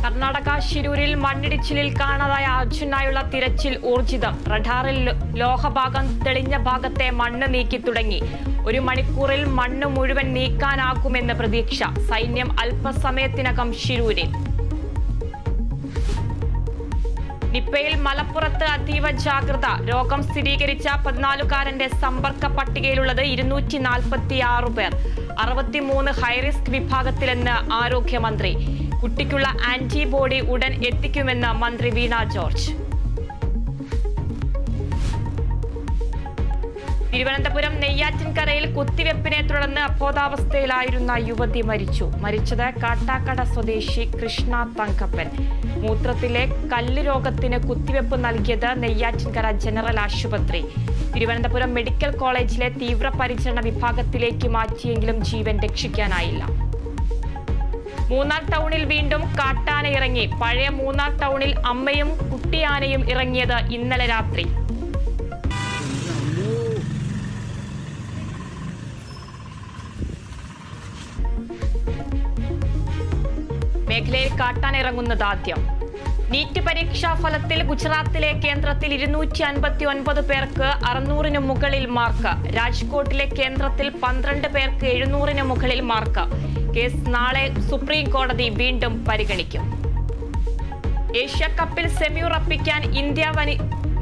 കർണാടക ശിരൂരിൽ മണ്ണിടിച്ചിലിൽ കാണാതായ അർജുനായുള്ള തിരച്ചിൽ ഊർജിതം. റഡാറിൽ ലോഹഭാഗം തെളിഞ്ഞ ഭാഗത്തെ മണ്ണ് നീക്കി തുടങ്ങി. 1 മണിക്കൂറിൽ മണ്ണ് മുഴുവൻ നീക്കാനാകുമെന്ന് പ്രതീക്ഷ. സൈന്യം അല്പസമയത്തിനകം ശിരൂരിൽ. നിപ്പയിൽ മലപ്പുറത്ത് അതീവ ജാഗ്രത. രോഗം സ്ഥിരീകരിച്ച 14കാരന്റെ സമ്പർക്ക പട്ടികയിലുള്ളത് 246 പേർ. 63 ഹൈറിസ്ക് വിഭാഗത്തിലെന്ന് ആരോഗ്യമന്ത്രി. കുട്ടിക്കുള്ള ആന്റിബോഡി ഉടൻ എത്തിക്കുമെന്ന് മന്ത്രി വീണ ജോർജ്. തിരുവനന്തപുരം നെയ്യാറ്റിൻകരയിൽ കുത്തിവെപ്പിനെ തുടർന്ന് അബോധാവസ്ഥയിലായിരുന്ന യുവതി മരിച്ചത് കാട്ടാക്കട സ്വദേശി കൃഷ്ണ തങ്കപ്പൻ. മൂത്രത്തിലെ കല്ല് രോഗത്തിന് കുത്തിവെപ്പ് നൽകിയത് നെയ്യാറ്റിൻകര ജനറൽ ആശുപത്രി. തിരുവനന്തപുരം മെഡിക്കൽ കോളേജിലെ തീവ്രപരിചരണ വിഭാഗത്തിലേക്ക് മാറ്റിയെങ്കിലും ജീവൻ രക്ഷിക്കാനായില്ല. മൂന്നാർ ടൗണിൽ വീണ്ടും കാട്ടാന ഇറങ്ങി. പഴയ മൂന്നാർ ടൗണിൽ അമ്മയും കുട്ടിയാനയും ഇറങ്ങിയത് ഇന്നലെ രാത്രി. മേഖലയിൽ കാട്ടാന ഇറങ്ങുന്നത് ആദ്യം. നീറ്റ് പരീക്ഷാ ഫലത്തിൽ ഗുജറാത്തിലെ കേന്ദ്രത്തിൽ 259 പേർക്ക് 600-ന് മുകളിൽ മാർക്ക്. രാജ്കോട്ടിലെ കേന്ദ്രത്തിൽ 12 പേർക്ക് 700-ന് മുകളിൽ മാർക്ക്. കേസ് നാളെ സുപ്രീം കോടതി വീണ്ടും പരിഗണിക്കും. ഏഷ്യ കപ്പിൽ സെമി ഉറപ്പിക്കാൻ ഇന്ത്യ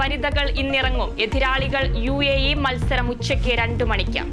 വനിതകൾ ഇന്നിറങ്ങും. എതിരാളികൾ UAE. മത്സരം ഉച്ചയ്ക്ക് 2 മണിക്ക്.